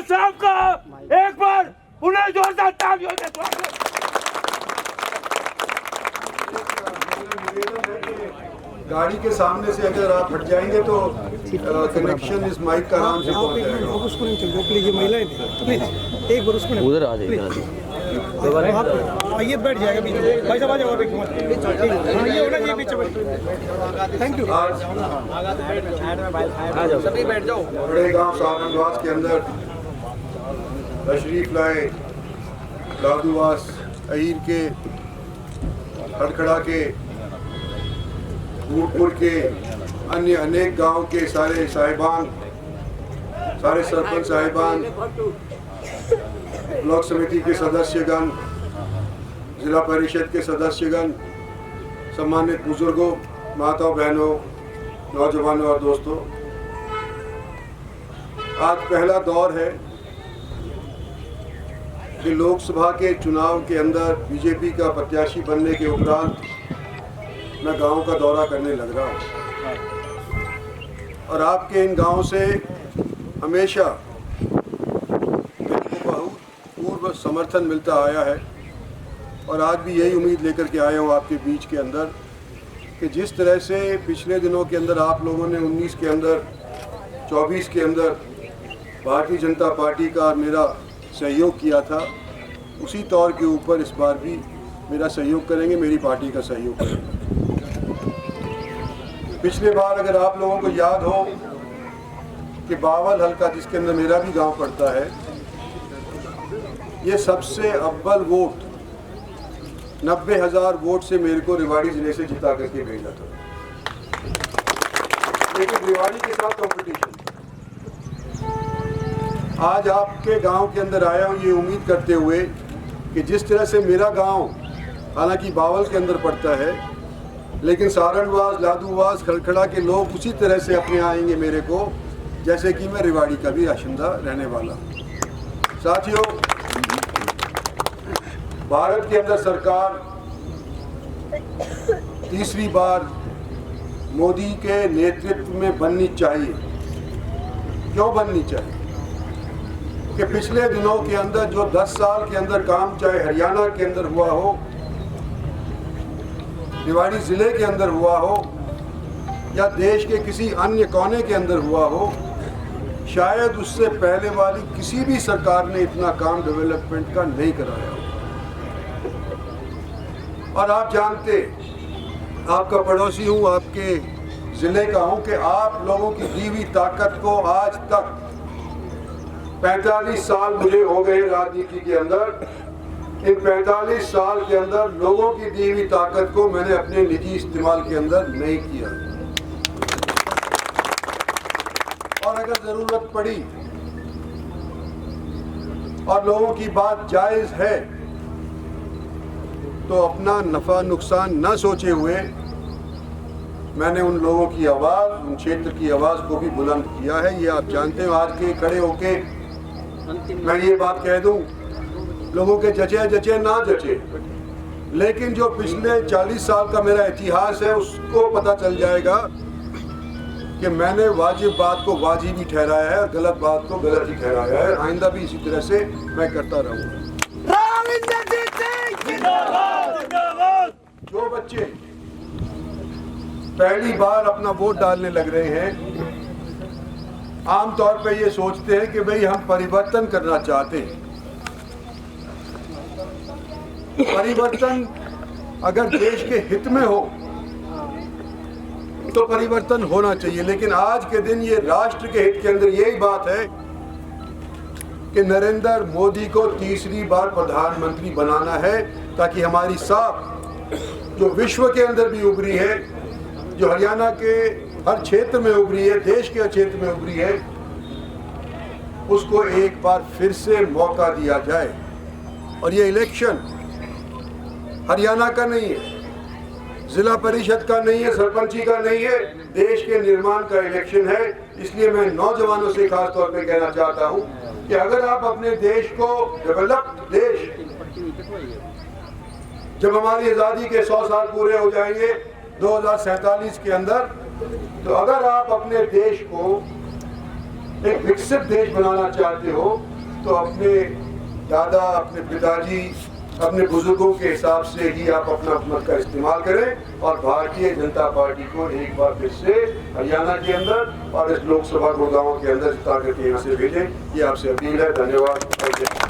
साहब का एक बार पुनः जोरदार तालियों से स्वागत। गाड़ी के सामने से अगर आप हट जाएंगे तो कनेक्शन इस माइक का आराम से पहुंच जाएगा। उसको नहीं चल प्लीज, ये महिलाएं प्लीज एक बार उसको उधर आ जाइए। ये बैठ जाएगा बीच में। भाई साहब आ जाओ, ये होना चाहिए बीच में। Thank you. सभी बैठ जाओ। बड़े गांव सारंगवास के अंदर तशरीफ लाए लादूवास अहीर के, खड़खड़ा के, भूतपुर के, अन्य अनेक गांव के सारे साहिबान, सारे सरपंच साहिबान, ब्लॉक समिति के सदस्यगण, जिला परिषद के सदस्यगण, सम्मानित बुजुर्गों, माताओं बहनों, नौजवानों और दोस्तों, आज पहला दौर है कि लोकसभा के चुनाव के अंदर बीजेपी का प्रत्याशी बनने के उपरांत मैं गांव का दौरा करने लग रहा हूं और आपके इन गांव से हमेशा मेरे को पूर्व समर्थन मिलता आया है और आज भी यही उम्मीद लेकर के आया हूं आपके बीच के अंदर कि जिस तरह से पिछले दिनों के अंदर आप लोगों ने 19 के अंदर, 24 के अंदर भारतीय जनता पार्टी का मेरा सहयोग किया था, उसी तौर के ऊपर इस बार भी मेरा सहयोग करेंगे, मेरी पार्टी का सहयोग करेंगे। पिछले बार अगर आप लोगों को याद हो कि बावल हल्का जिसके अंदर मेरा भी गांव पड़ता है, ये सबसे अव्वल वोट 90,000 वोट से मेरे को रेवाड़ी जिले से जिता करके भेजा था। लेकिन रेवाड़ी के साथ कंपटीशन, आज आपके गांव के अंदर आया हूं ये उम्मीद करते हुए कि जिस तरह से मेरा गांव हालांकि बावल के अंदर पड़ता है, लेकिन सारंगवास, लादूवास, खड़खड़ा के लोग उसी तरह से अपने आएंगे मेरे को, जैसे कि मैं रेवाड़ी का भी बाशिंदा रहने वाला। साथियों, भारत के अंदर सरकार तीसरी बार मोदी के नेतृत्व में बननी चाहिए। क्यों बननी चाहिए? कि पिछले दिनों के अंदर जो 10 साल के अंदर काम चाहे हरियाणा के अंदर हुआ हो, रेवाड़ी जिले के अंदर हुआ हो या देश के किसी अन्य कोने के अंदर हुआ हो, शायद उससे पहले वाली किसी भी सरकार ने इतना काम डेवलपमेंट का नहीं कराया। और आप जानते, आपका पड़ोसी हूं, आपके जिले का हूं, कि आप लोगों की दी हुई ताकत को आज तक 45 साल मुझे हो गए राजनीति के अंदर, इन 45 साल के अंदर लोगों की दी हुई ताकत को मैंने अपने निजी इस्तेमाल के अंदर नहीं किया। और अगर जरूरत पड़ी और लोगों की बात जायज है तो अपना नफा नुकसान न सोचे हुए मैंने उन लोगों की आवाज, उन क्षेत्र की आवाज को भी बुलंद किया है। ये आप जानते हो। आज के खड़े होके मैं ये बात कह दूं, लोगों के जचे जचे ना जचे, लेकिन जो पिछले 40 साल का मेरा इतिहास है उसको पता चल जाएगा कि मैंने वाजिब बात को वाजिब ही ठहराया है और गलत बात को गलत ही ठहराया है। आइंदा भी इसी तरह से मैं करता रहूंगा। जो बच्चे पहली बार अपना वोट डालने लग रहे हैं, आमतौर पे ये सोचते हैं कि भाई हम परिवर्तन करना चाहते हैं। परिवर्तन अगर देश के हित में हो तो परिवर्तन होना चाहिए, लेकिन आज के दिन ये राष्ट्र के हित के अंदर यही बात है कि नरेंद्र मोदी को तीसरी बार प्रधानमंत्री बनाना है, ताकि हमारी साख जो विश्व के अंदर भी उभरी है, जो हरियाणा के हर क्षेत्र में उभरी है, देश के हर क्षेत्र में उभरी है, उसको एक बार फिर से मौका दिया जाए। और ये इलेक्शन हरियाणा का नहीं है, जिला परिषद का नहीं है, सरपंची का नहीं है, देश के निर्माण का इलेक्शन है। इसलिए मैं नौजवानों से खास तौर पे कहना चाहता हूं कि अगर आप अपने देश को, डेवलप्ड देश, जब हमारी आज़ादी के 100 साल पूरे हो जाएंगे 2047 के अंदर, तो अगर आप अपने देश को एक विकसित देश बनाना चाहते हो तो अपने दादा, अपने पिताजी, अपने बुजुर्गों के हिसाब से ही आप अपना मत का इस्तेमाल करें और भारतीय जनता पार्टी को एक बार फिर से हरियाणा के अंदर और इस लोकसभा गुड़गांव के अंदर जिता करके यहाँ से भेजें। ये आपसे अपील है। धन्यवाद।